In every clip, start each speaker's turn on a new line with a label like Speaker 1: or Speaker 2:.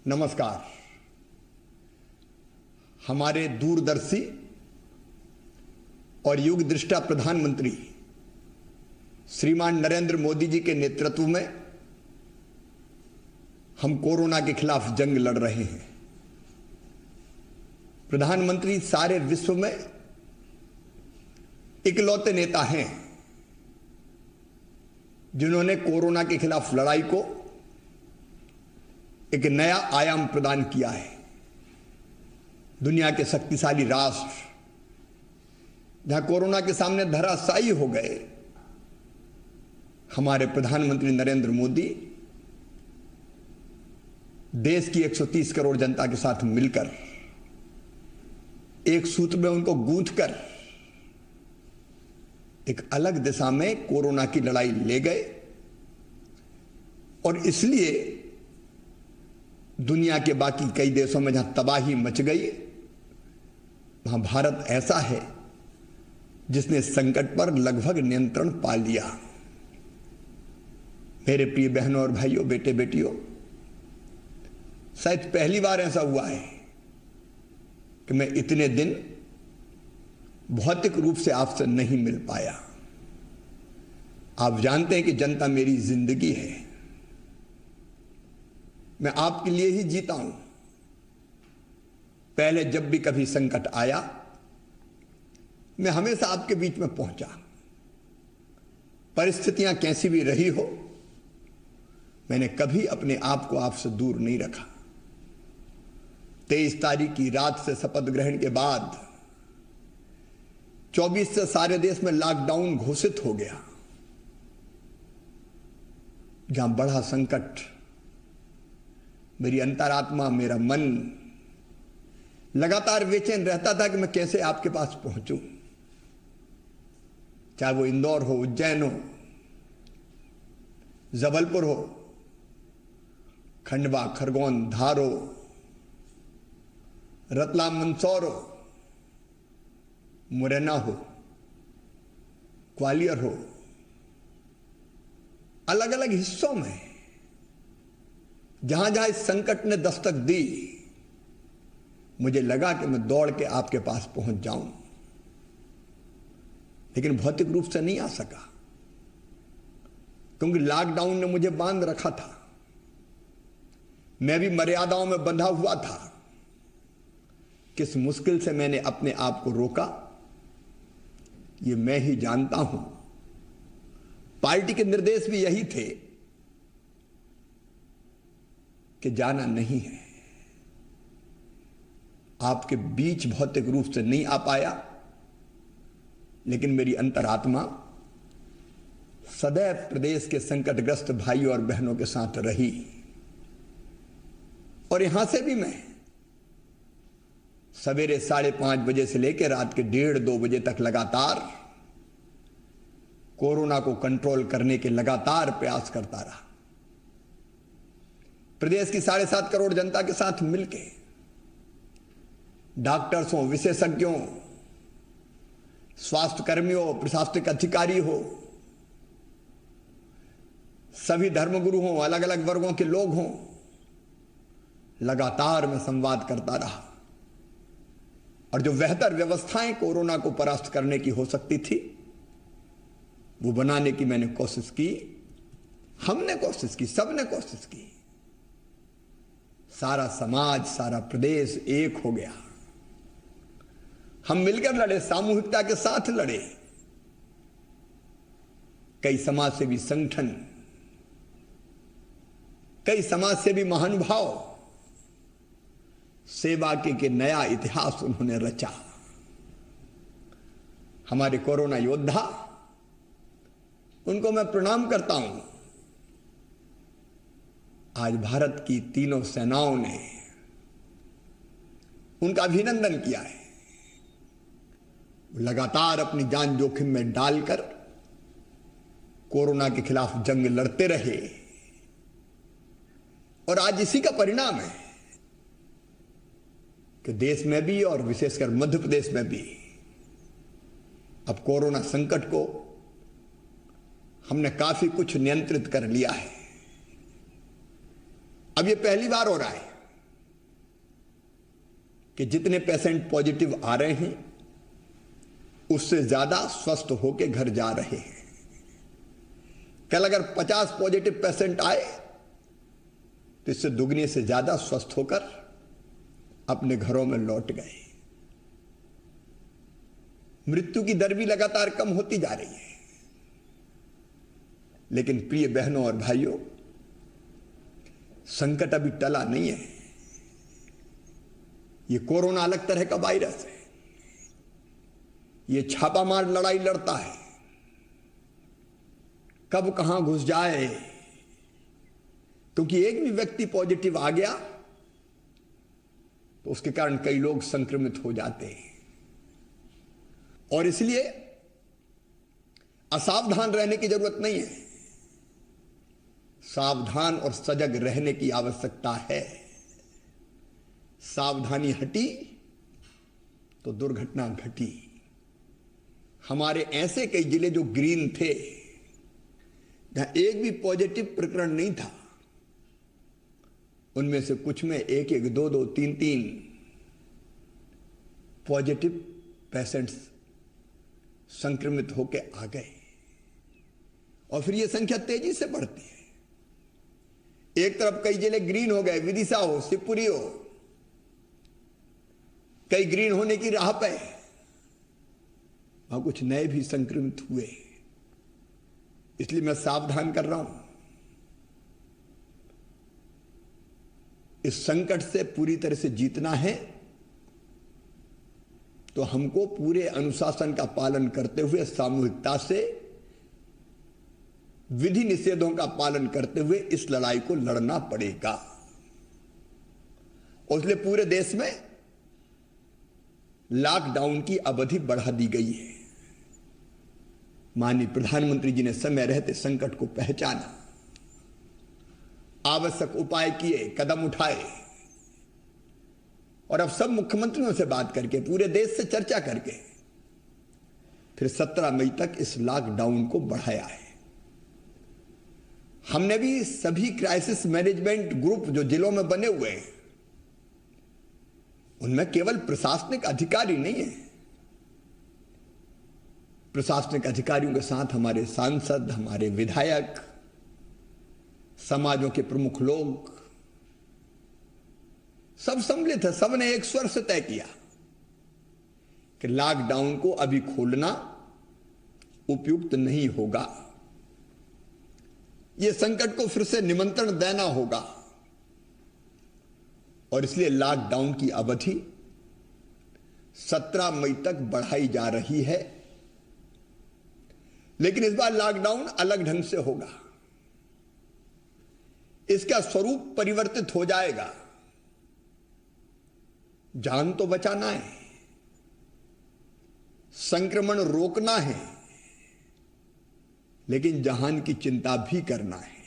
Speaker 1: नमस्कार। हमारे दूरदर्शी और युग दृष्टा प्रधानमंत्री श्रीमान नरेंद्र मोदी जी के नेतृत्व में हम कोरोना के खिलाफ जंग लड़ रहे हैं। प्रधानमंत्री सारे विश्व में इकलौते नेता हैं जिन्होंने कोरोना के खिलाफ लड़ाई को एक नया आयाम प्रदान किया है। दुनिया के शक्तिशाली राष्ट्र जहां कोरोना के सामने धराशायी हो गए, हमारे प्रधानमंत्री नरेंद्र मोदी देश की 130 करोड़ जनता के साथ मिलकर एक सूत्र में उनको गूंथकर एक अलग दिशा में कोरोना की लड़ाई ले गए। और इसलिए दुनिया के बाकी कई देशों में जहां तबाही मच गई, वहां भारत ऐसा है जिसने संकट पर लगभग नियंत्रण पा लिया। मेरे प्रिय बहनों और भाइयों, बेटे बेटियों, शायद पहली बार ऐसा हुआ है कि मैं इतने दिन भौतिक रूप से आपसे नहीं मिल पाया। आप जानते हैं कि जनता मेरी जिंदगी है, मैं आपके लिए ही जीता हूं। पहले जब भी कभी संकट आया, मैं हमेशा आपके बीच में पहुंचा। परिस्थितियां कैसी भी रही हो, मैंने कभी अपने आप को आपसे दूर नहीं रखा। 23 तारीख की रात से शपथ ग्रहण के बाद 24 से सारे देश में लॉकडाउन घोषित हो गया। जहां बड़ा संकट, मेरी अंतरात्मा, मेरा मन लगातार बेचैन रहता था कि मैं कैसे आपके पास पहुंचूं। चाहे वो इंदौर हो, उज्जैन हो, जबलपुर हो, खंडवा, खरगोन, धार हो, रतलाम, मंदसौर हो, मुरैना हो, ग्वालियर हो, अलग अलग हिस्सों में जहां जहां इस संकट ने दस्तक दी, मुझे लगा कि मैं दौड़ के आपके पास पहुंच जाऊं, लेकिन भौतिक रूप से नहीं आ सका क्योंकि लॉकडाउन ने मुझे बांध रखा था। मैं भी मर्यादाओं में बंधा हुआ था। किस मुश्किल से मैंने अपने आप को रोका, ये मैं ही जानता हूं। पार्टी के निर्देश भी यही थे कि जाना नहीं है। आपके बीच भौतिक रूप से नहीं आ पाया, लेकिन मेरी अंतरात्मा सदैव प्रदेश के संकटग्रस्त भाइयों और बहनों के साथ रही। और यहां से भी मैं सवेरे 5:30 बजे से लेकर रात के 1:30-2 बजे तक लगातार कोरोना को कंट्रोल करने के लगातार प्रयास करता रहा। प्रदेश की 7.5 करोड़ जनता के साथ मिलके डॉक्टर्स हो, विशेषज्ञों, स्वास्थ्य कर्मियों, प्रशासनिक अधिकारी हो, सभी धर्मगुरु हों, अलग अलग वर्गों के लोग हों, लगातार मैं संवाद करता रहा। और जो बेहतर व्यवस्थाएं कोरोना को परास्त करने की हो सकती थी, वो बनाने की मैंने कोशिश की। हमने कोशिश की, सबने कोशिश की। सारा समाज, सारा प्रदेश एक हो गया। हम मिलकर लड़े, सामूहिकता के साथ लड़े। कई समाज सेवी संगठन, कई समाज सेवी महानुभाव सेवा के नया इतिहास उन्होंने रचा। हमारे कोरोना योद्धा, उनको मैं प्रणाम करता हूं। आज भारत की तीनों सेनाओं ने उनका अभिनंदन किया है। लगातार अपनी जान जोखिम में डालकर कोरोना के खिलाफ जंग लड़ते रहे। और आज इसी का परिणाम है कि देश में भी और विशेषकर मध्य प्रदेश में भी अब कोरोना संकट को हमने काफी कुछ नियंत्रित कर लिया है। अब ये पहली बार हो रहा है कि जितने पेशेंट पॉजिटिव आ रहे हैं उससे ज्यादा स्वस्थ होकर घर जा रहे हैं। कल अगर 50 पॉजिटिव पेशेंट आए तो इससे दुगने से ज्यादा स्वस्थ होकर अपने घरों में लौट गए। मृत्यु की दर भी लगातार कम होती जा रही है। लेकिन प्रिय बहनों और भाइयों, संकट अभी टला नहीं है। यह कोरोना अलग तरह का वायरस है। यह छापामार लड़ाई लड़ता है, कब कहां घुस जाए। क्योंकि एक भी व्यक्ति पॉजिटिव आ गया तो उसके कारण कई लोग संक्रमित हो जाते हैं। और इसलिए असावधान रहने की जरूरत नहीं है, सावधान और सजग रहने की आवश्यकता है। सावधानी हटी तो दुर्घटना घटी। हमारे ऐसे कई जिले जो ग्रीन थे, जहां एक भी पॉजिटिव प्रकरण नहीं था, उनमें से कुछ में एक एक, दो दो, तीन तीन पॉजिटिव पेशेंट्स संक्रमित होकर आ गए। और फिर यह संख्या तेजी से बढ़ती है। एक तरफ कई जिले ग्रीन हो गए, विदिशा हो, शिवपुरी हो, कई ग्रीन होने की राह पे, वहां कुछ नए भी संक्रमित हुए। इसलिए मैं सावधान कर रहा हूं। इस संकट से पूरी तरह से जीतना है तो हमको पूरे अनुशासन का पालन करते हुए, सामूहिकता से, विधि निषेधों का पालन करते हुए इस लड़ाई को लड़ना पड़ेगा। और इसलिए पूरे देश में लॉकडाउन की अवधि बढ़ा दी गई है। माननीय प्रधानमंत्री जी ने समय रहते संकट को पहचाना, आवश्यक उपाय किए, कदम उठाए। और अब सब मुख्यमंत्रियों से बात करके, पूरे देश से चर्चा करके फिर 17 मई तक इस लॉकडाउन को बढ़ाया है। हमने भी सभी क्राइसिस मैनेजमेंट ग्रुप जो जिलों में बने हुए हैं, उनमें केवल प्रशासनिक अधिकारी नहीं है। प्रशासनिक अधिकारियों के साथ हमारे सांसद, हमारे विधायक, समाजों के प्रमुख लोग सब सम्मिलित है। सबने एक स्वर से तय किया कि लॉकडाउन को अभी खोलना उपयुक्त नहीं होगा। यह संकट को फिर से निमंत्रण देना होगा। और इसलिए लॉकडाउन की अवधि 17 मई तक बढ़ाई जा रही है। लेकिन इस बार लॉकडाउन अलग ढंग से होगा। इसका स्वरूप परिवर्तित हो जाएगा। जान तो बचाना है, संक्रमण रोकना है, लेकिन जहान की चिंता भी करना है।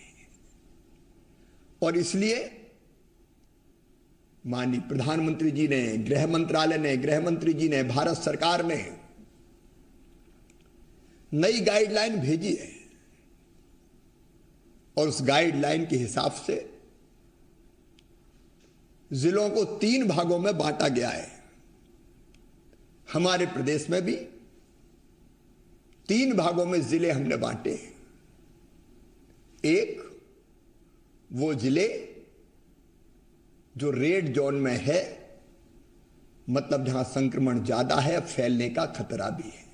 Speaker 1: और इसलिए माननीय प्रधानमंत्री जी ने, गृह मंत्रालय ने, गृह मंत्री जी ने, भारत सरकार ने नई गाइडलाइन भेजी है। और उस गाइडलाइन के हिसाब से जिलों को 3 भागों में बांटा गया है। हमारे प्रदेश में भी 3 भागों में जिले हमने बांटे। एक, वो जिले जो रेड जोन में है, मतलब जहां संक्रमण ज्यादा है, फैलने का खतरा भी है।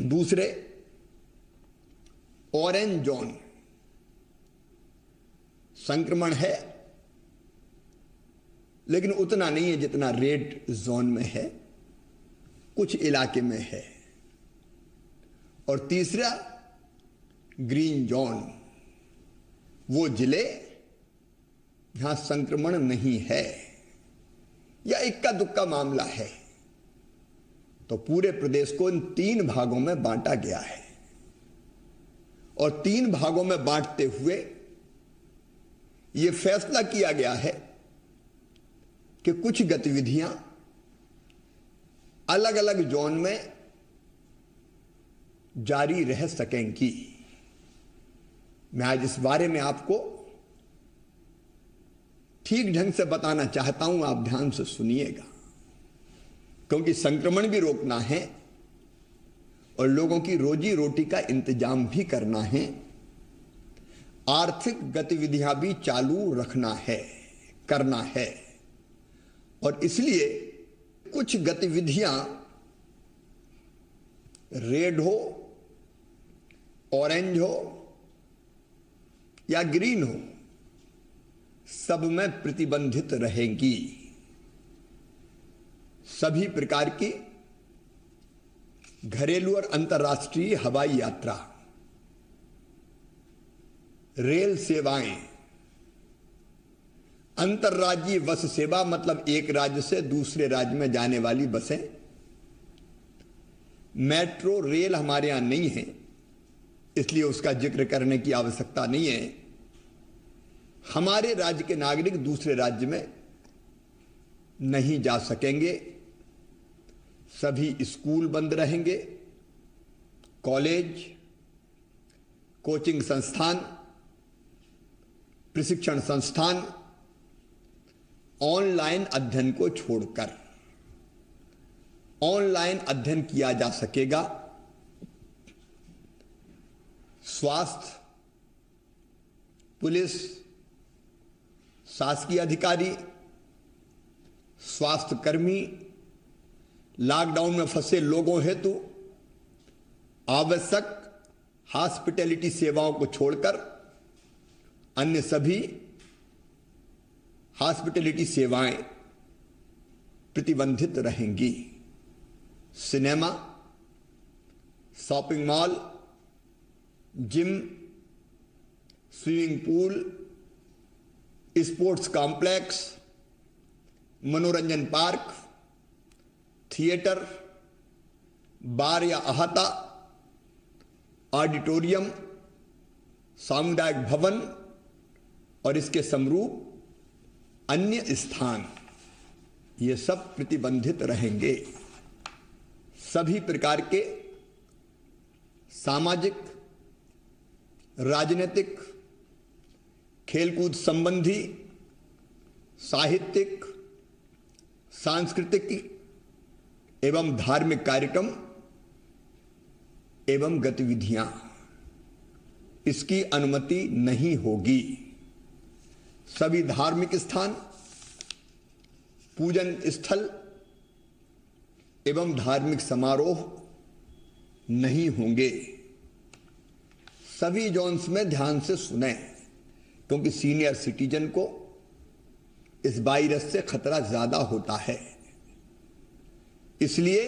Speaker 1: दूसरे, ऑरेंज जोन, संक्रमण है लेकिन उतना नहीं है जितना रेड जोन में है, कुछ इलाके में है। और तीसरा, ग्रीन जोन, वो जिले जहां संक्रमण नहीं है या इक्का दुक्का मामला है। तो पूरे प्रदेश को इन 3 भागों में बांटा गया है। और 3 भागों में बांटते हुए यह फैसला किया गया है कि कुछ गतिविधियां अलग अलग जोन में जारी रह सकेंगी। मैं आज इस बारे में आपको ठीक ढंग से बताना चाहता हूं, आप ध्यान से सुनिएगा, क्योंकि संक्रमण भी रोकना है और लोगों की रोजी रोटी का इंतजाम भी करना है, आर्थिक गतिविधियां भी चालू रखना है, करना है। और इसलिए कुछ गतिविधियां रेड हो, ऑरेंज हो या ग्रीन हो, सब में प्रतिबंधित रहेंगी। सभी प्रकार की घरेलू और अंतर्राष्ट्रीय हवाई यात्रा, रेल सेवाएं, अंतर्राज्यीय बस सेवा मतलब एक राज्य से दूसरे राज्य में जाने वाली बसें, मेट्रो रेल हमारे यहां नहीं है इसलिए उसका जिक्र करने की आवश्यकता नहीं है। हमारे राज्य के नागरिक दूसरे राज्य में नहीं जा सकेंगे। सभी स्कूल बंद रहेंगे, कॉलेज, कोचिंग संस्थान, प्रशिक्षण संस्थान ऑनलाइन अध्ययन को छोड़कर ऑनलाइन अध्ययन किया जा सकेगा। स्वास्थ्य, पुलिस, शासकीय अधिकारी, स्वास्थ्य कर्मी, लॉकडाउन में फंसे लोगों हेतु आवश्यक हॉस्पिटैलिटी सेवाओं को छोड़कर अन्य सभी हॉस्पिटैलिटी सेवाएं प्रतिबंधित रहेंगी। Cinema, shopping mall, gym, swimming pool, sports complex, मनोरंजन पार्क, थिएटर, बार या अहाता, ऑडिटोरियम, सामुदायिक भवन और इसके समरूप अन्य स्थान, ये सब प्रतिबंधित रहेंगे। सभी प्रकार के सामाजिक, राजनीतिक, खेलकूद संबंधी, साहित्यिक, सांस्कृतिक एवं धार्मिक कार्यक्रम एवं गतिविधियां, इसकी अनुमति नहीं होगी। सभी धार्मिक स्थान, पूजन स्थल एवं धार्मिक समारोह नहीं होंगे। सभी जोन्स में ध्यान से सुने, क्योंकि सीनियर सिटीजन को इस वायरस से खतरा ज्यादा होता है। इसलिए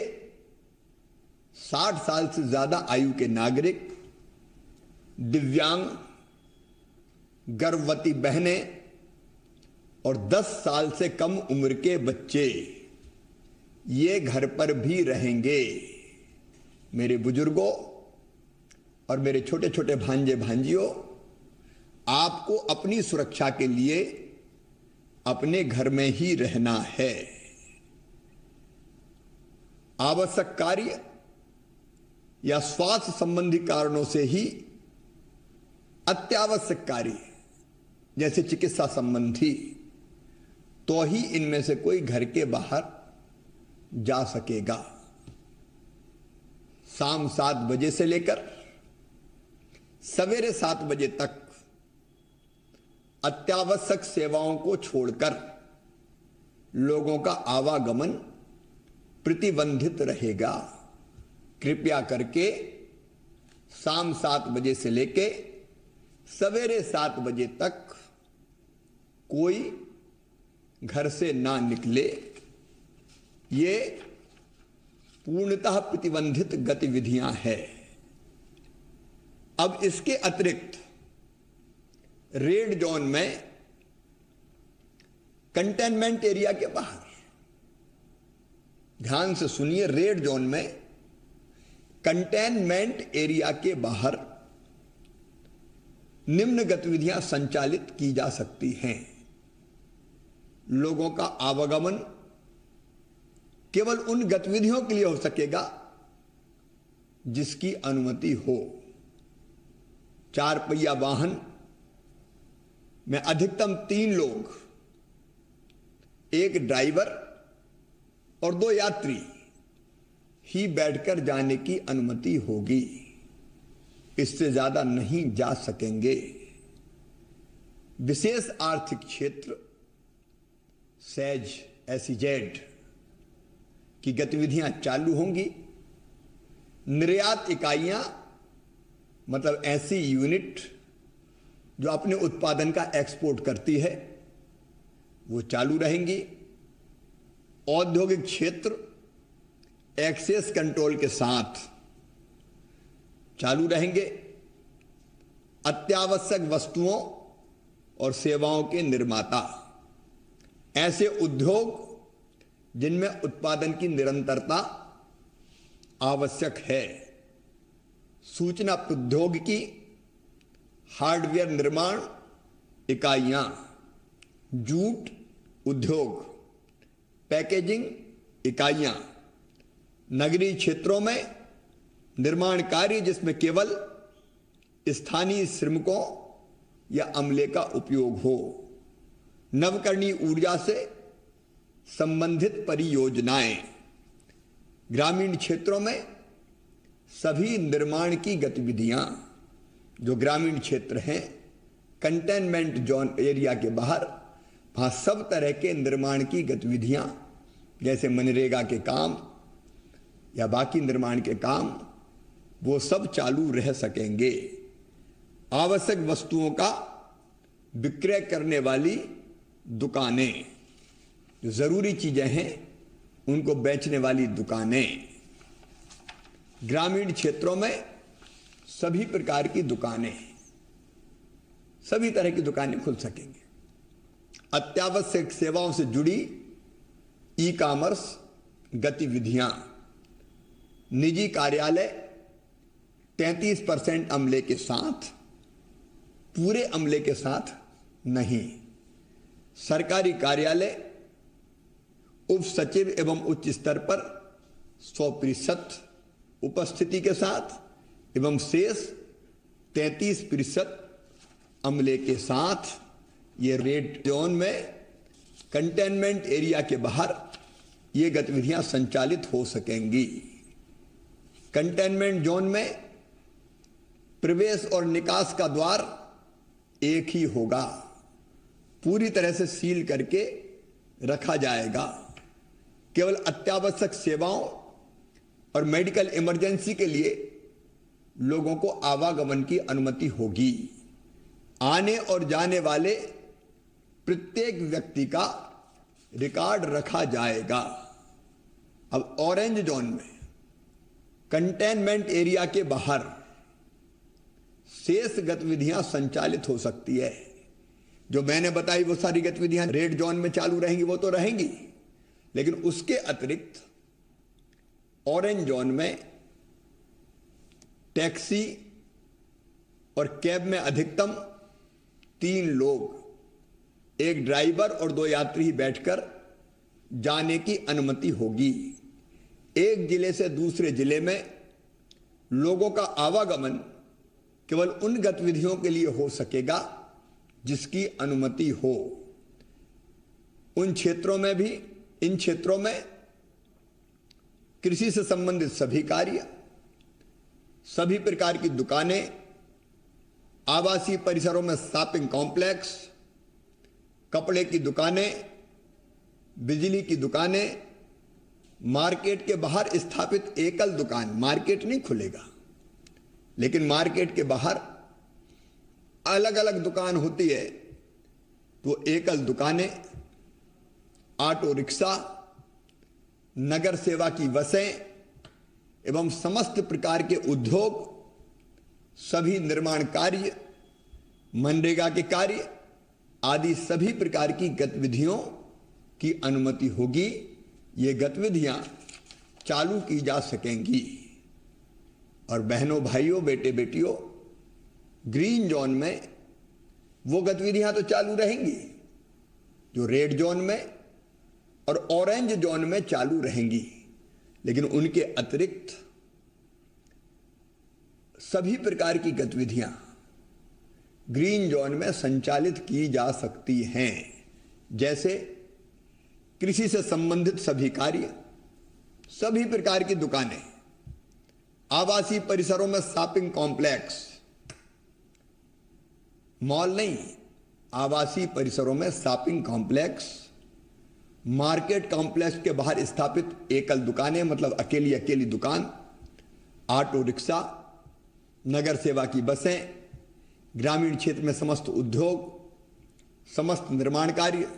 Speaker 1: 60 साल से ज्यादा आयु के नागरिक, दिव्यांग, गर्भवती बहनें और 10 साल से कम उम्र के बच्चे ये घर पर भी रहेंगे। मेरे बुजुर्गों और मेरे छोटे छोटे भांजे भांजियों, आपको अपनी सुरक्षा के लिए अपने घर में ही रहना है। आवश्यक कार्य या स्वास्थ्य संबंधी कारणों से ही अत्यावश्यक कार्य जैसे चिकित्सा संबंधी, तो ही इनमें से कोई घर के बाहर जा सकेगा। शाम 7 बजे से लेकर सवेरे 7 बजे तक अत्यावश्यक सेवाओं को छोड़कर लोगों का आवागमन प्रतिबंधित रहेगा। कृपया करके शाम 7 बजे से लेके सवेरे 7 बजे तक कोई घर से ना निकले। ये पूर्णतः प्रतिबंधित गतिविधियां हैं। अब इसके अतिरिक्त रेड जोन में कंटेनमेंट एरिया के बाहर, ध्यान से सुनिए, रेड जोन में कंटेनमेंट एरिया के बाहर निम्न गतिविधियां संचालित की जा सकती हैं। लोगों का आवागमन केवल उन गतिविधियों के लिए हो सकेगा जिसकी अनुमति हो। 4 पहिया वाहन में अधिकतम 3 लोग एक ड्राइवर और 2 यात्री ही बैठकर जाने की अनुमति होगी, इससे ज्यादा नहीं जा सकेंगे। विशेष आर्थिक क्षेत्र सेज SEZ की गतिविधियां चालू होंगी। निर्यात इकाइयां मतलब ऐसी यूनिट जो अपने उत्पादन का एक्सपोर्ट करती है वो चालू रहेंगी। औद्योगिक क्षेत्र एक्सेस कंट्रोल के साथ चालू रहेंगे। अत्यावश्यक वस्तुओं और सेवाओं के निर्माता, ऐसे उद्योग जिनमें उत्पादन की निरंतरता आवश्यक है, सूचना प्रौद्योगिकी, हार्डवेयर निर्माण इकाइयां, जूट उद्योग, पैकेजिंग इकाइयां, नगरीय क्षेत्रों में निर्माण कार्य जिसमें केवल स्थानीय श्रमिकों या अमले का उपयोग हो, नवकरणीय ऊर्जा से संबंधित परियोजनाएं, ग्रामीण क्षेत्रों में सभी निर्माण की गतिविधियां, जो ग्रामीण क्षेत्र हैं कंटेनमेंट जोन एरिया के बाहर, वहां सब तरह के निर्माण की गतिविधियां जैसे मनरेगा के काम या बाकी निर्माण के काम वो सब चालू रह सकेंगे। आवश्यक वस्तुओं का विक्रय करने वाली दुकानें, जो जरूरी चीजें हैं उनको बेचने वाली दुकानें, ग्रामीण क्षेत्रों में सभी प्रकार की दुकानें, सभी तरह की दुकानें खुल सकेंगे। अत्यावश्यक सेवाओं से जुड़ी ई-कॉमर्स गतिविधियां, निजी कार्यालय 33% अमले के साथ, पूरे अमले के साथ नहीं, सरकारी कार्यालय उप सचिव एवं उच्च स्तर पर 100% उपस्थिति के साथ एवं शेष 33% अमले के साथ ये रेड जोन में कंटेनमेंट एरिया के बाहर ये गतिविधियां संचालित हो सकेंगी। कंटेनमेंट जोन में प्रवेश और निकास का द्वार एक ही होगा, पूरी तरह से सील करके रखा जाएगा। केवल अत्यावश्यक सेवाओं और मेडिकल इमरजेंसी के लिए लोगों को आवागमन की अनुमति होगी। आने और जाने वाले प्रत्येक व्यक्ति का रिकॉर्ड रखा जाएगा। अब ऑरेंज जोन में कंटेनमेंट एरिया के बाहर शेष गतिविधियां संचालित हो सकती है। जो मैंने बताई वो सारी गतिविधियां रेड जोन में चालू रहेंगी, वो तो रहेंगी, लेकिन उसके अतिरिक्त ऑरेंज जोन में टैक्सी और कैब में अधिकतम 3 लोग, एक ड्राइवर और 2 यात्री ही बैठकर जाने की अनुमति होगी। एक जिले से दूसरे जिले में लोगों का आवागमन केवल उन गतिविधियों के लिए हो सकेगा जिसकी अनुमति हो। उन क्षेत्रों में भी, इन क्षेत्रों में कृषि से संबंधित सभी कार्य, सभी प्रकार की दुकानें, आवासीय परिसरों में शॉपिंग कॉम्प्लेक्स, कपड़े की दुकानें, बिजली की दुकानें, मार्केट के बाहर स्थापित एकल दुकान, मार्केट नहीं खुलेगा लेकिन मार्केट के बाहर अलग अलग दुकान होती है, तो एकल दुकानें, ऑटो रिक्शा, नगर सेवा की बसें एवं समस्त प्रकार के उद्योग, सभी निर्माण कार्य, मनरेगा के कार्य आदि सभी प्रकार की गतिविधियों की अनुमति होगी। ये गतिविधियां चालू की जा सकेंगी। और बहनों, भाइयों, बेटे बेटियों, ग्रीन जोन में वो गतिविधियां तो चालू रहेंगी जो रेड जोन में और ऑरेंज जोन में चालू रहेंगी, लेकिन उनके अतिरिक्त सभी प्रकार की गतिविधियां ग्रीन जोन में संचालित की जा सकती हैं। जैसे कृषि से संबंधित सभी कार्य, सभी प्रकार की दुकानें, आवासीय परिसरों में शॉपिंग कॉम्प्लेक्स, मॉल नहीं, आवासीय परिसरों में शॉपिंग कॉम्प्लेक्स, मार्केट कॉम्प्लेक्स के बाहर स्थापित एकल दुकानें मतलब अकेली अकेली दुकान, ऑटो रिक्शा, नगर सेवा की बसें, ग्रामीण क्षेत्र में समस्त उद्योग, समस्त निर्माण कार्य,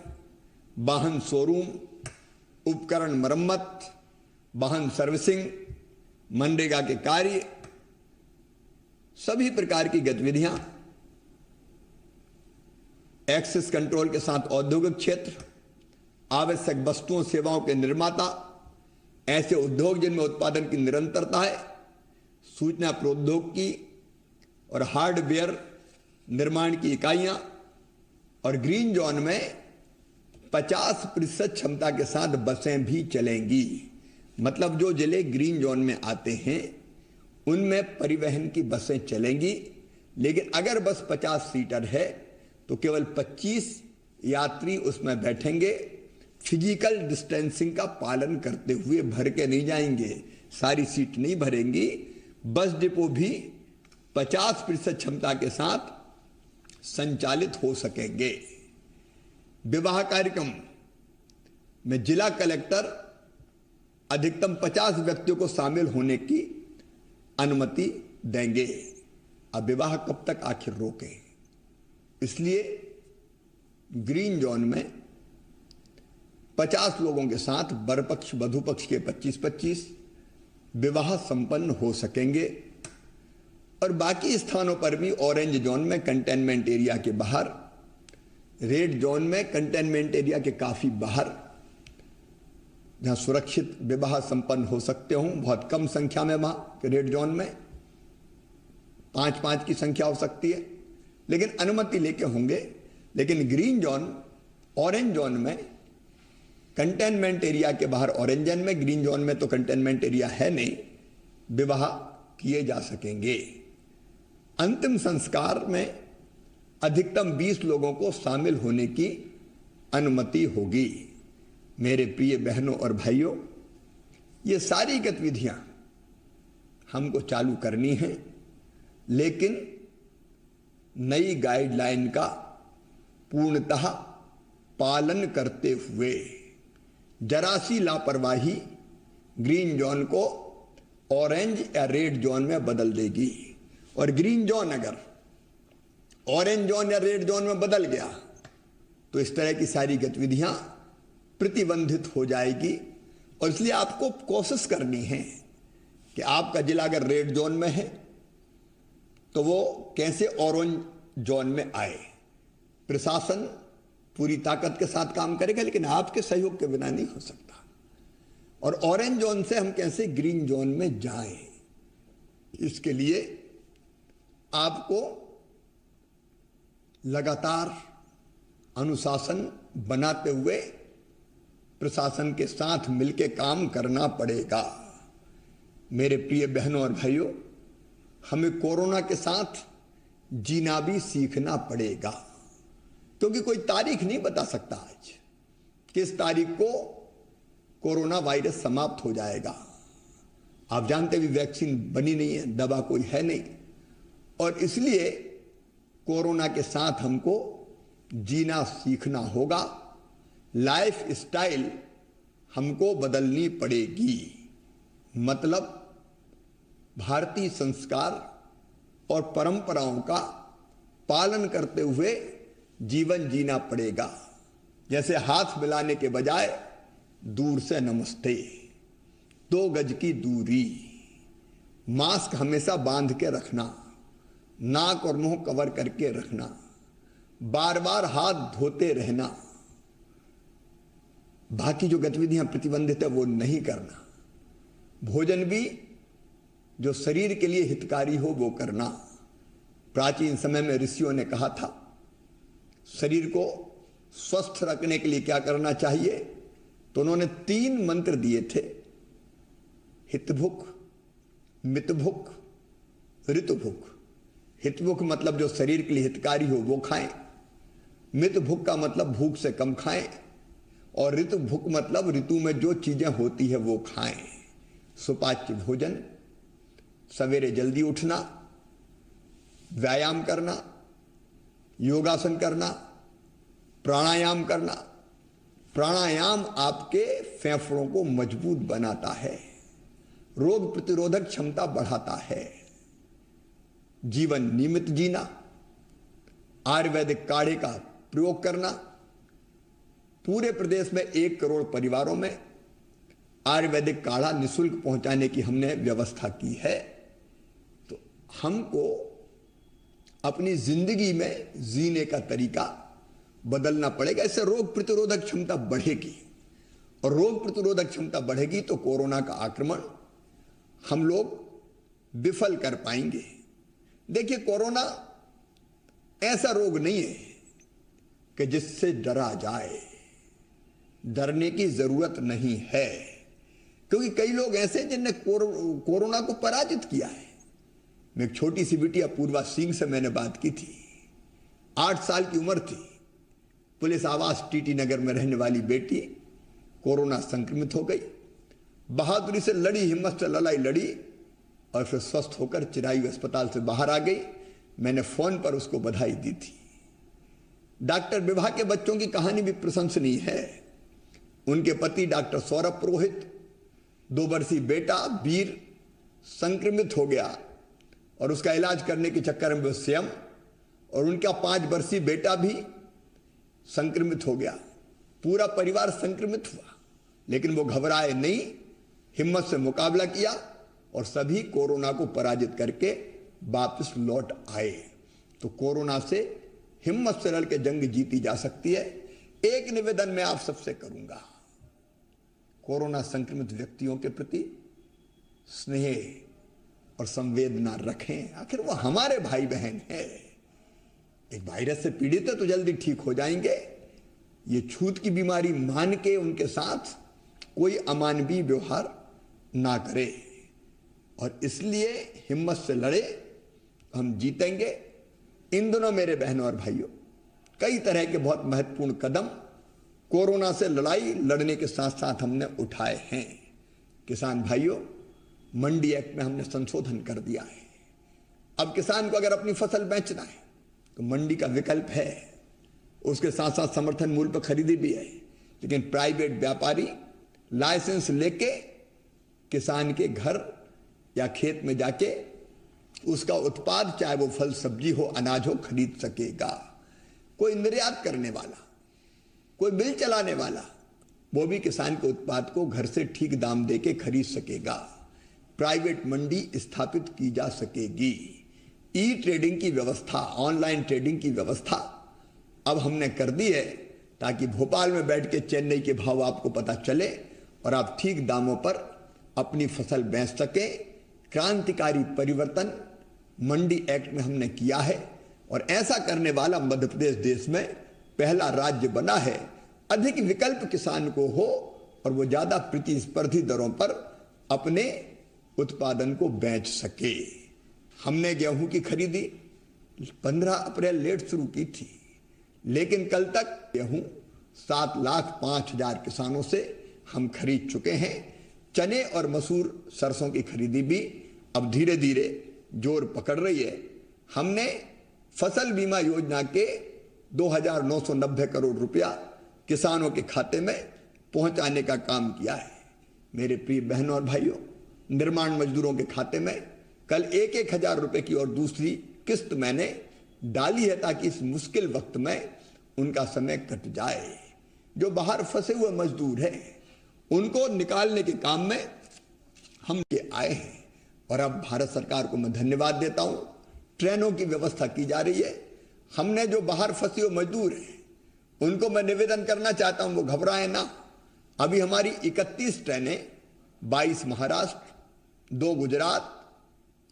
Speaker 1: वाहन शोरूम, उपकरण मरम्मत, वाहन सर्विसिंग, मनरेगा के कार्य, सभी प्रकार की गतिविधियां, एक्सेस कंट्रोल के साथ औद्योगिक क्षेत्र, आवश्यक वस्तुओं सेवाओं के निर्माता, ऐसे उद्योग जिनमें उत्पादन की निरंतरता है, सूचना प्रौद्योगिकी और हार्डवेयर निर्माण की इकाइयां, और ग्रीन जोन में 50% क्षमता के साथ बसें भी चलेंगी। मतलब जो जिले ग्रीन जोन में आते हैं उनमें परिवहन की बसें चलेंगी, लेकिन अगर बस 50 सीटर है तो केवल 25 यात्री उसमें बैठेंगे। फिजिकल डिस्टेंसिंग का पालन करते हुए भर के नहीं जाएंगे, सारी सीट नहीं भरेंगी। बस डिपो भी 50% क्षमता के साथ संचालित हो सकेंगे। विवाह कार्यक्रम में जिला कलेक्टर अधिकतम 50 व्यक्तियों को शामिल होने की अनुमति देंगे। अब विवाह कब तक आखिर रोके, इसलिए ग्रीन जोन में 50 लोगों के साथ वर पक्ष वधू पक्ष के 25-25 विवाह संपन्न हो सकेंगे। और बाकी स्थानों पर भी ऑरेंज जोन में कंटेनमेंट एरिया के बाहर, रेड जोन में कंटेनमेंट एरिया के काफी बाहर, जहां सुरक्षित विवाह संपन्न हो सकते हों, बहुत कम संख्या में, वहां रेड जोन में 5-5 की संख्या हो सकती है, लेकिन अनुमति लेके होंगे। लेकिन ग्रीन जोन, ऑरेंज जोन में कंटेनमेंट एरिया के बाहर, ऑरेंज जोन में, ग्रीन जोन में तो कंटेनमेंट एरिया है नहीं, विवाह किए जा सकेंगे। अंतिम संस्कार में अधिकतम 20 लोगों को शामिल होने की अनुमति होगी। मेरे प्रिय बहनों और भाइयों, ये सारी गतिविधियां हमको चालू करनी है, लेकिन नई गाइडलाइन का पूर्णतः पालन करते हुए। जरा सी लापरवाही ग्रीन जोन को ऑरेंज या रेड जोन में बदल देगी, और ग्रीन जोन अगर ऑरेंज जोन या रेड जोन में बदल गया तो इस तरह की सारी गतिविधियां प्रतिबंधित हो जाएगी। और इसलिए आपको कोशिश करनी है कि आपका जिला अगर रेड जोन में है तो वो कैसे ऑरेंज जोन में आए। प्रशासन पूरी ताकत के साथ काम करेगा, लेकिन आपके सहयोग के बिना नहीं हो सकता। और ऑरेंज जोन से हम कैसे ग्रीन जोन में जाएं, इसके लिए आपको लगातार अनुशासन बनाते हुए प्रशासन के साथ मिलकर काम करना पड़ेगा। मेरे प्रिय बहनों और भाइयों, हमें कोरोना के साथ जीना भी सीखना पड़ेगा, क्योंकि कोई तारीख नहीं बता सकता आज किस तारीख को कोरोना वायरस समाप्त हो जाएगा। आप जानते भी वैक्सीन बनी नहीं है, दवा कोई है नहीं, और इसलिए कोरोना के साथ हमको जीना सीखना होगा। लाइफ स्टाइल हमको बदलनी पड़ेगी, मतलब भारतीय संस्कार और परंपराओं का पालन करते हुए जीवन जीना पड़ेगा। जैसे हाथ मिलाने के बजाय दूर से नमस्ते, 2 गज की दूरी, मास्क हमेशा बांध के रखना, नाक और मुंह कवर करके रखना, बार बार हाथ धोते रहना, बाकी जो गतिविधियां प्रतिबंधित है वो नहीं करना, भोजन भी जो शरीर के लिए हितकारी हो वो करना। प्राचीन समय में ऋषियों ने कहा था शरीर को स्वस्थ रखने के लिए क्या करना चाहिए, तो उन्होंने 3 मंत्र दिए थे, हितभुक, मितभुक, ऋतुभुक। हितभुक मतलब जो शरीर के लिए हितकारी हो वो खाएं, मितभुक का मतलब भूख से कम खाएं, और ऋतु भुक मतलब ऋतु में जो चीजें होती है वो खाएं। सुपाच्य भोजन, सवेरे जल्दी उठना, व्यायाम करना, योगासन करना, प्राणायाम करना। प्राणायाम आपके फेफड़ों को मजबूत बनाता है, रोग प्रतिरोधक क्षमता बढ़ाता है। जीवन नियमित जीना, आयुर्वेदिक काढ़े का प्रयोग करना। पूरे प्रदेश में 1 करोड़ परिवारों में आयुर्वेदिक काढ़ा निःशुल्क पहुंचाने की हमने व्यवस्था की है। तो हमको अपनी जिंदगी में जीने का तरीका बदलना पड़ेगा। इससे रोग प्रतिरोधक क्षमता बढ़ेगी, और रोग प्रतिरोधक क्षमता बढ़ेगी तो कोरोना का आक्रमण हम लोग विफल कर पाएंगे। देखिए, कोरोना ऐसा रोग नहीं है कि जिससे डरा जाए। डरने की जरूरत नहीं है, क्योंकि कई लोग ऐसे हैं जिनने कोरोना को पराजित किया है। मैं एक छोटी सी बिटिया पूर्वा सिंह से मैंने बात की थी। 8 साल की उम्र थी। पुलिस आवास टीटी नगर में रहने वाली बेटी कोरोना संक्रमित हो गई। बहादुरी से लड़ी, हिम्मत से लड़ाई लड़ी और फिर स्वस्थ होकर चिरायु अस्पताल से बाहर आ गई। मैंने फोन पर उसको बधाई दी थी। डॉक्टर विभा के बच्चों की कहानी भी प्रशंसनीय है। उनके पति डॉक्टर सौरभ पुरोहित, 2 वर्षीय बेटा वीर संक्रमित हो गया और उसका इलाज करने के चक्कर में वो स्वयं और उनका 5 वर्षीय बेटा भी संक्रमित हो गया। पूरा परिवार संक्रमित हुआ, लेकिन वो घबराए नहीं, हिम्मत से मुकाबला किया और सभी कोरोना को पराजित करके वापस लौट आए। तो कोरोना से हिम्मत से लड़के जंग जीती जा सकती है। एक निवेदन मैं आप सबसे करूंगा, कोरोना संक्रमित व्यक्तियों के प्रति स्नेह और संवेदना रखें। आखिर वो हमारे भाई बहन है। एक वायरस से पीड़ित है तो जल्दी ठीक हो जाएंगे। ये छूत की बीमारी मान के उनके साथ कोई अमानवीय व्यवहार ना करे, और इसलिए हिम्मत से लड़े, हम जीतेंगे। इन दिनों मेरे बहनों और भाइयों, कई तरह के बहुत महत्वपूर्ण कदम कोरोना से लड़ाई लड़ने के साथ साथ हमने उठाए हैं। किसान भाइयों, मंडी एक्ट में हमने संशोधन कर दिया है। अब किसान को अगर अपनी फसल बेचना है तो मंडी का विकल्प है, उसके साथ साथ समर्थन मूल्य पर खरीदी भी है। लेकिन प्राइवेट व्यापारी लाइसेंस लेके किसान के घर या खेत में जाके उसका उत्पाद, चाहे वो फल सब्जी हो, अनाज हो, खरीद सकेगा। कोई निर्यात करने वाला, कोई मिल चलाने वाला, वो भी किसान के उत्पाद को घर से ठीक दाम देके खरीद सकेगा। प्राइवेट मंडी स्थापित की जा सकेगी। ई ट्रेडिंग की व्यवस्था, ऑनलाइन ट्रेडिंग की व्यवस्था अब हमने कर दी है, ताकि भोपाल में बैठ के चेन्नई के भाव आपको पता चले और आप ठीक दामों पर अपनी फसल बेच सके। क्रांतिकारी परिवर्तन मंडी एक्ट में हमने किया है, और ऐसा करने वाला मध्य प्रदेश देश में पहला राज्य बना है। अधिक विकल्प किसान को हो और वो ज्यादा प्रतिस्पर्धी दरों पर अपने उत्पादन को बेच सके। हमने गेहूं की खरीदी 15 अप्रैल लेट शुरू की थी, लेकिन कल तक गेहूं 7,05,000 किसानों से हम खरीद चुके हैं। चने और मसूर, सरसों की खरीदी भी अब धीरे धीरे जोर पकड़ रही है। हमने फसल बीमा योजना के 2,990 करोड़ रुपया किसानों के खाते में पहुंचाने का काम किया है। मेरे प्रिय बहनों और भाइयों, निर्माण मजदूरों के खाते में कल 1,000 रुपए की और दूसरी किस्त मैंने डाली है, ताकि इस मुश्किल वक्त में उनका समय कट जाए। जो बाहर फंसे हुए मजदूर हैं, उनको निकालने के काम में हम ये आए हैं। और अब भारत सरकार को मैं धन्यवाद देता हूं, ट्रेनों की व्यवस्था की जा रही है। हमने जो बाहर फंसे हुए मजदूर हैं, उनको मैं निवेदन करना चाहता हूं, वो घबराएं ना। अभी हमारी 31 ट्रेनें, 22 महाराष्ट्र, 2 गुजरात,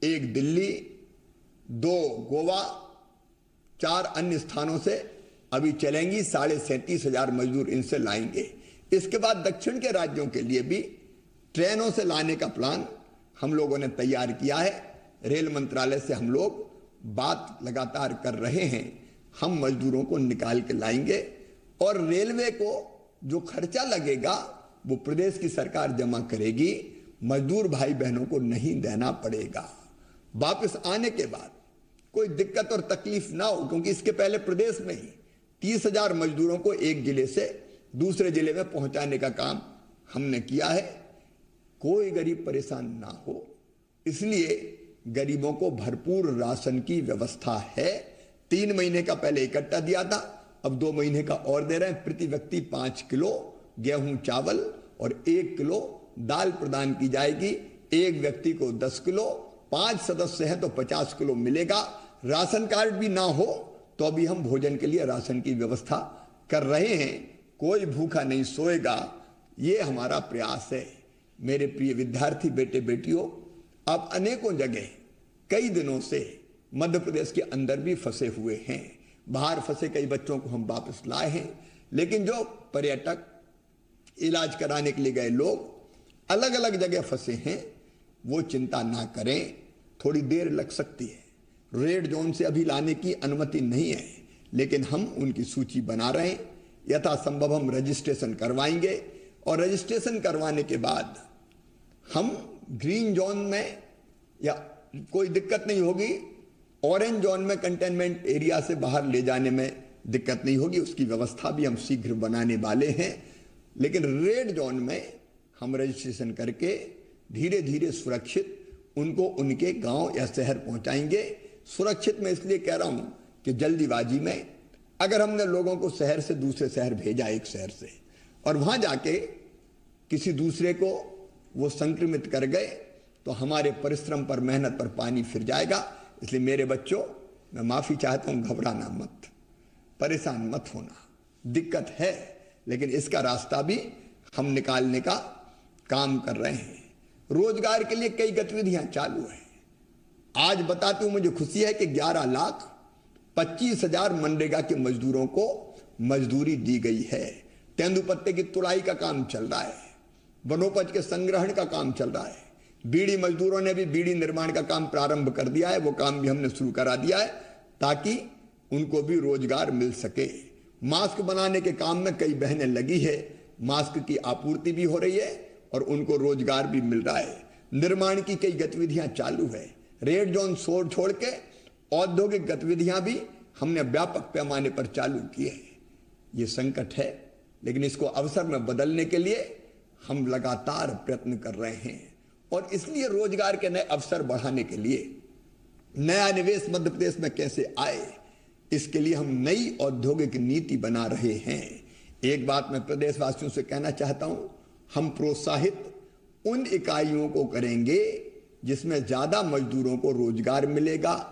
Speaker 1: 1 दिल्ली, 2 गोवा, 4 अन्य स्थानों से अभी चलेंगी। 37,500 मजदूर इनसे लाएंगे। इसके बाद दक्षिण के राज्यों के लिए भी ट्रेनों से लाने का प्लान हम लोगों ने तैयार किया है। रेल मंत्रालय से हम लोग बात लगातार कर रहे हैं। हम मजदूरों को निकाल के लाएंगे और रेलवे को जो खर्चा लगेगा वो प्रदेश की सरकार जमा करेगी, मजदूर भाई बहनों को नहीं देना पड़ेगा। वापस आने के बाद कोई दिक्कत और तकलीफ ना हो, क्योंकि इसके पहले प्रदेश में ही 30,000 मजदूरों को एक जिले से दूसरे जिले में पहुंचाने का काम हमने किया है। कोई गरीब परेशान ना हो, इसलिए गरीबों को भरपूर राशन की व्यवस्था है। 3 महीने का पहले इकट्ठा दिया था, अब 2 महीने का और दे रहे हैं। प्रति व्यक्ति 5 किलो गेहूं चावल और 1 किलो दाल प्रदान की जाएगी। एक व्यक्ति को 10 किलो, 5 सदस्य हैं तो 50 किलो मिलेगा। राशन कार्ड भी ना हो तो अभी हम भोजन के लिए राशन की व्यवस्था कर रहे हैं। कोई भूखा नहीं सोएगा, ये हमारा प्रयास है। मेरे प्रिय विद्यार्थी बेटे बेटियों, आप अनेकों जगह कई दिनों से मध्य प्रदेश के अंदर भी फंसे हुए हैं। बाहर फंसे कई बच्चों को हम वापस लाए हैं, लेकिन जो पर्यटक, इलाज कराने के लिए गए लोग अलग अलग जगह फंसे हैं, वो चिंता ना करें, थोड़ी देर लग सकती है। रेड जोन से अभी लाने की अनुमति नहीं है, लेकिन हम उनकी सूची बना रहे हैं। यथासंभव हम रजिस्ट्रेशन करवाएंगे और रजिस्ट्रेशन करवाने के बाद हम ग्रीन जोन में या कोई दिक्कत नहीं होगी, ऑरेंज जोन में कंटेनमेंट एरिया से बाहर ले जाने में दिक्कत नहीं होगी, उसकी व्यवस्था भी हम शीघ्र बनाने वाले हैं। लेकिन रेड जोन में हम रजिस्ट्रेशन करके धीरे धीरे सुरक्षित उनको उनके गांव या शहर पहुंचाएंगे। सुरक्षित मैं इसलिए कह रहा हूं कि जल्दीबाजी में अगर हमने लोगों को शहर से दूसरे शहर भेजा, एक शहर से, और वहां जाके किसी दूसरे को वो संक्रमित कर गए, तो हमारे परिश्रम पर, मेहनत पर पानी फिर जाएगा। इसलिए मेरे बच्चों, मैं माफी चाहता हूं, घबराना मत, परेशान मत होना। दिक्कत है, लेकिन इसका रास्ता भी हम निकालने का काम कर रहे हैं। रोजगार के लिए कई गतिविधियां चालू है। आज बताते हुए मुझे खुशी है कि 11,25,000 मनरेगा के मजदूरों को मजदूरी दी गई है। तेंदुपत्ते की तुड़ाई का काम चल रहा है, वनोपज के संग्रहण का काम चल रहा है। बीड़ी मजदूरों ने भी बीड़ी निर्माण का काम प्रारंभ कर दिया है, वो काम भी हमने शुरू करा दिया है ताकि उनको भी रोजगार मिल सके। मास्क बनाने के काम में कई बहनें लगी है, मास्क की आपूर्ति भी हो रही है और उनको रोजगार भी मिल रहा है। निर्माण की कई गतिविधियां चालू है। रेड जोन छोड़ के औद्योगिक गतिविधियां भी हमने व्यापक पैमाने पर चालू की है। ये संकट है, लेकिन इसको अवसर में बदलने के लिए हम लगातार प्रयत्न कर रहे हैं। और इसलिए रोजगार के नए अवसर बढ़ाने के लिए, नया निवेश मध्य प्रदेश में कैसे आए, इसके लिए हम नई औद्योगिक नीति बना रहे हैं। एक बात मैं प्रदेशवासियों से कहना चाहता हूं, हम प्रोत्साहित उन इकाइयों को करेंगे जिसमें ज्यादा मजदूरों को रोजगार मिलेगा,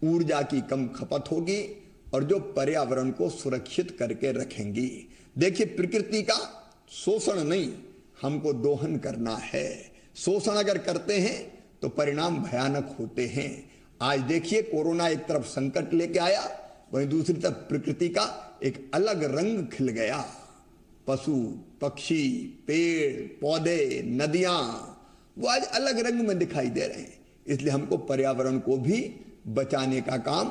Speaker 1: ऊर्जा की कम खपत होगी और जो पर्यावरण को सुरक्षित करके रखेंगी। देखिए, प्रकृति का शोषण नहीं, हमको दोहन करना है। शोषण अगर करते हैं तो परिणाम भयानक होते हैं। आज देखिए, कोरोना एक तरफ संकट लेके आया, वहीं दूसरी तरफ प्रकृति का एक अलग रंग खिल गया। पशु पक्षी, पेड़ पौधे, नदियां, वो आज अलग रंग में दिखाई दे रहे हैं। इसलिए हमको पर्यावरण को भी बचाने का काम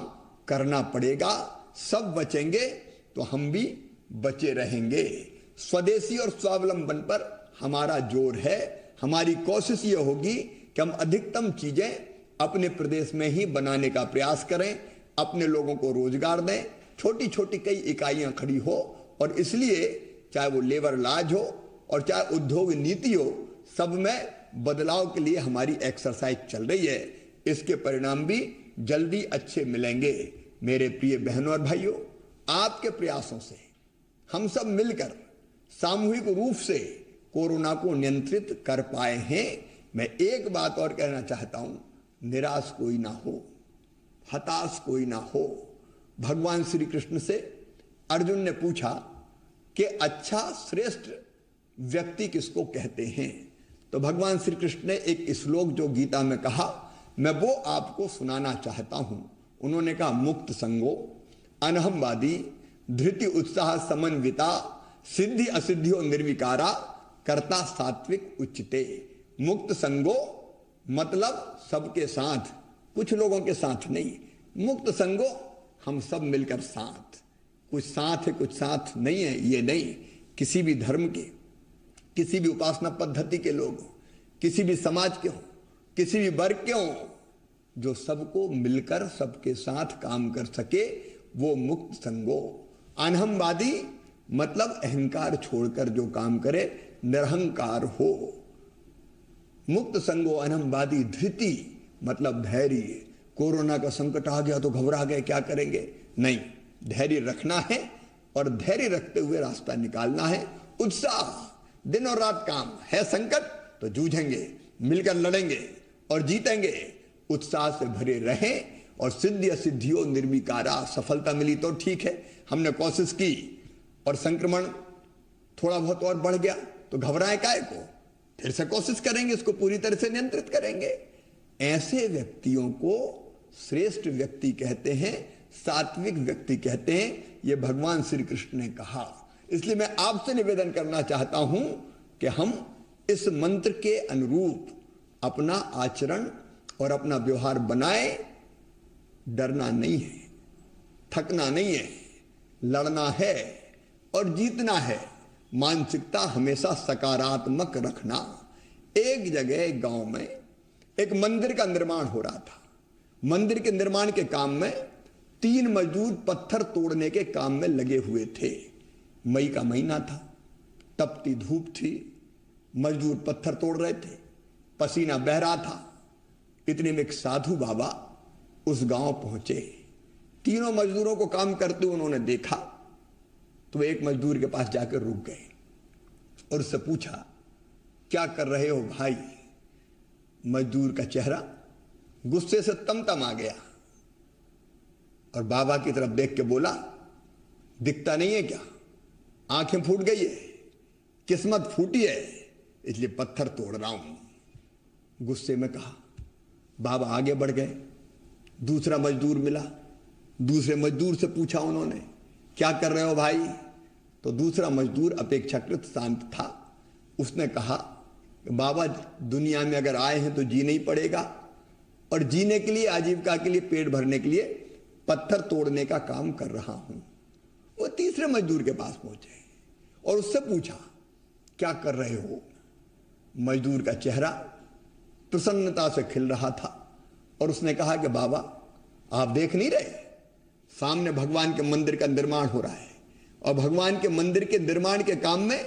Speaker 1: करना पड़ेगा। सब बचेंगे तो हम भी बचे रहेंगे। स्वदेशी और स्वावलंबन पर हमारा जोर है। हमारी कोशिश ये होगी कि हम अधिकतम चीजें अपने प्रदेश में ही बनाने का प्रयास करें, अपने लोगों को रोजगार दें। छोटी छोटी कई इकाइयां खड़ी हो, और इसलिए चाहे वो लेबर लॉज हो और चाहे उद्योग नीति हो, सब में बदलाव के लिए हमारी एक्सरसाइज चल रही है। इसके परिणाम भी जल्दी अच्छे मिलेंगे। मेरे प्रिय बहनों और भाइयों, आपके प्रयासों से हम सब मिलकर सामूहिक रूप से कोरोना को नियंत्रित कर पाए हैं। मैं एक बात और कहना चाहता हूं, निराश कोई ना हो, हताश कोई ना हो। भगवान श्री कृष्ण से अर्जुन ने पूछा कि अच्छा श्रेष्ठ व्यक्ति किसको कहते हैं, तो भगवान श्री कृष्ण ने एक श्लोक जो गीता में कहा, मैं वो आपको सुनाना चाहता हूं। उन्होंने कहा, मुक्त संगो अनहमवादी धृति उत्साह समन्विता सिद्धि असिद्धियों निर्विकारा कर्ता सात्विक उच्चते। मुक्त संगो मतलब सबके साथ, कुछ लोगों के साथ नहीं। मुक्त संगो हम सब मिलकर साथ, कुछ साथ है कुछ साथ नहीं है, ये नहीं। किसी भी धर्म के, किसी भी उपासना पद्धति के लोग हों, किसी भी समाज के हों, किसी भी वर्ग के हों, जो सबको मिलकर सबके साथ काम कर सके, वो मुक्त संगो। अनहमवादी मतलब अहंकार छोड़कर जो काम करे, निरहंकार हो। मुक्त संगो अनहमवादी। धृति मतलब धैर्य। कोरोना का संकट आ गया तो घबरा गए, क्या करेंगे? नहीं, धैर्य रखना है और धैर्य रखते हुए रास्ता निकालना है। उत्साह, दिन और रात काम है। संकट तो जूझेंगे, मिलकर लड़ेंगे और जीतेंगे। उत्साह से भरे रहें और सिद्धि असिद्धियों निर्विकारा। सफलता मिली तो ठीक है, हमने कोशिश की और संक्रमण थोड़ा बहुत और बढ़ गया तो घबराएं काहे को? फिर से कोशिश करेंगे, इसको पूरी तरह से नियंत्रित करेंगे। ऐसे व्यक्तियों को श्रेष्ठ व्यक्ति कहते हैं, सात्विक व्यक्ति कहते हैं। यह भगवान श्री कृष्ण ने कहा। इसलिए मैं आपसे निवेदन करना चाहता हूं कि हम इस मंत्र के अनुरूप अपना आचरण और अपना व्यवहार बनाए। डरना नहीं है, थकना नहीं है, लड़ना है और जीतना है। मानसिकता हमेशा सकारात्मक रखना। एक जगह गांव में एक मंदिर का निर्माण हो रहा था। मंदिर के निर्माण के काम में 3 मजदूर पत्थर तोड़ने के काम में लगे हुए थे। मई का महीना था, तपती धूप थी, मजदूर पत्थर तोड़ रहे थे, पसीना बह रहा था। इतने में एक साधु बाबा उस गांव पहुंचे। तीनों मजदूरों को काम करते हुए उन्होंने देखा तो एक मजदूर के पास जाकर रुक गए और उससे पूछा, क्या कर रहे हो भाई? मजदूर का चेहरा गुस्से से तमतम आ गया और बाबा की तरफ देख के बोला, दिखता नहीं है क्या? आंखें फूट गई है, किस्मत फूटी है, इसलिए पत्थर तोड़ रहा हूं। गुस्से में कहा। बाबा आगे बढ़ गए। दूसरा मजदूर मिला। दूसरे मजदूर से पूछा उन्होंने, क्या कर रहे हो भाई? तो दूसरा मजदूर अपेक्षाकृत शांत था। उसने कहा, बाबा दुनिया में अगर आए हैं तो जीना ही पड़ेगा और जीने के लिए, आजीविका के लिए, पेट भरने के लिए पत्थर तोड़ने का काम कर रहा हूं। वो तीसरे मजदूर के पास पहुंचे और उससे पूछा, क्या कर रहे हो? मजदूर का चेहरा प्रसन्नता से खिल रहा था और उसने कहा कि बाबा आप देख नहीं रहे, सामने भगवान के मंदिर का निर्माण हो रहा है और भगवान के मंदिर के निर्माण के काम में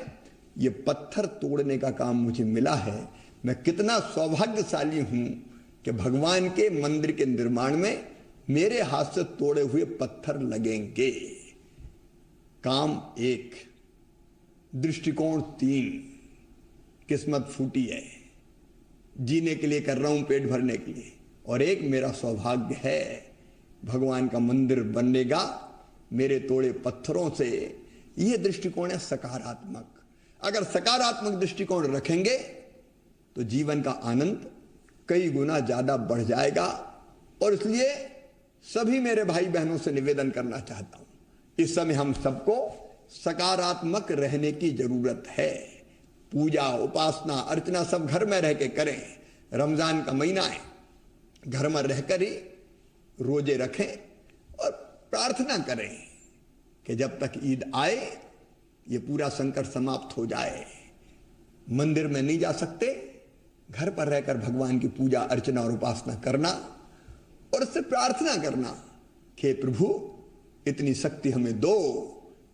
Speaker 1: ये पत्थर तोड़ने का काम मुझे मिला है। मैं कितना सौभाग्यशाली हूं कि भगवान के मंदिर के निर्माण में मेरे हाथ से तोड़े हुए पत्थर लगेंगे। काम 1, दृष्टिकोण 3, किस्मत फूटी है, जीने के लिए कर रहा हूं, पेट भरने के लिए, और 1 मेरा सौभाग्य है, भगवान का मंदिर बनेगा मेरे तोड़े पत्थरों से। यह दृष्टिकोण है सकारात्मक। अगर सकारात्मक दृष्टिकोण रखेंगे तो जीवन का आनंद कई गुना ज्यादा बढ़ जाएगा। और इसलिए सभी मेरे भाई बहनों से निवेदन करना चाहता हूं, इस समय हम सबको सकारात्मक रहने की जरूरत है। पूजा, उपासना, अर्चना सब घर में रह के करें। रमजान का महीना है, घर में रहकर ही रोजे रखें और प्रार्थना करें कि जब तक ईद आए ये पूरा संकट समाप्त हो जाए। मंदिर में नहीं जा सकते, घर पर रहकर भगवान की पूजा, अर्चना और उपासना करना और उससे प्रार्थना करना कि प्रभु इतनी शक्ति हमें दो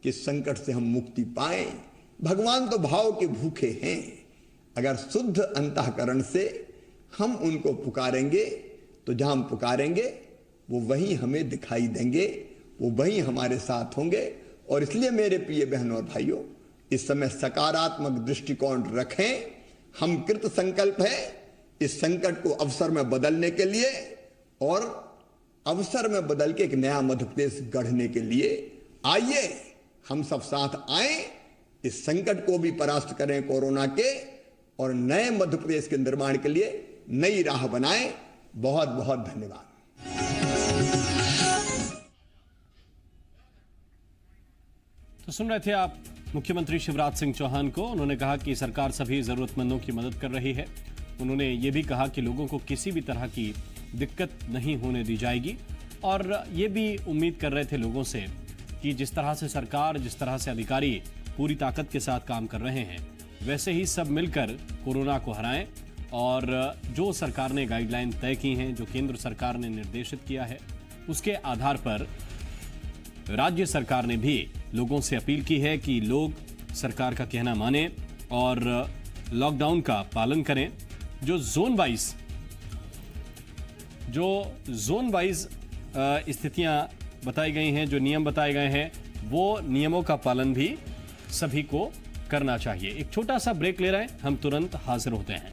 Speaker 1: कि इस संकट से हम मुक्ति पाएं। भगवान तो भाव के भूखे हैं। अगर शुद्ध अंतःकरण से हम उनको पुकारेंगे तो जहां हम पुकारेंगे वो वहीं हमें दिखाई देंगे, वो वहीं हमारे साथ होंगे। और इसलिए मेरे प्रिय बहनों और भाइयों, इस समय सकारात्मक दृष्टिकोण रखें। हम कृत संकल्प है इस संकट को अवसर में बदलने के लिए और अवसर में बदल के एक नया मध्य प्रदेश गढ़ने के लिए। आइए हम सब साथ आए, इस संकट को भी परास्त करें कोरोना के, और नए मध्य प्रदेश के निर्माण के लिए नई राह बनाएं। बहुत बहुत धन्यवाद।
Speaker 2: तो सुन रहे थे आप मुख्यमंत्री शिवराज सिंह चौहान को। उन्होंने कहा कि सरकार सभी जरूरतमंदों की मदद कर रही है। उन्होंने ये भी कहा कि लोगों को किसी भी तरह की दिक्कत नहीं होने दी जाएगी, और ये भी उम्मीद कर रहे थे लोगों से कि जिस तरह से सरकार, जिस तरह से अधिकारी पूरी ताकत के साथ काम कर रहे हैं, वैसे ही सब मिलकर कोरोना को हराएं और जो सरकार ने गाइडलाइन तय की हैं, जो केंद्र सरकार ने निर्देशित किया है, उसके आधार पर राज्य सरकार ने भी लोगों से अपील की है कि लोग सरकार का कहना मानें और लॉकडाउन का पालन करें। जो जोन वाइज स्थितियां बताई गई हैं, जो नियम बताए गए हैं, वो नियमों का पालन भी सभी को करना चाहिए। एक छोटा सा ब्रेक ले रहे हैं, हम तुरंत हाजिर होते हैं।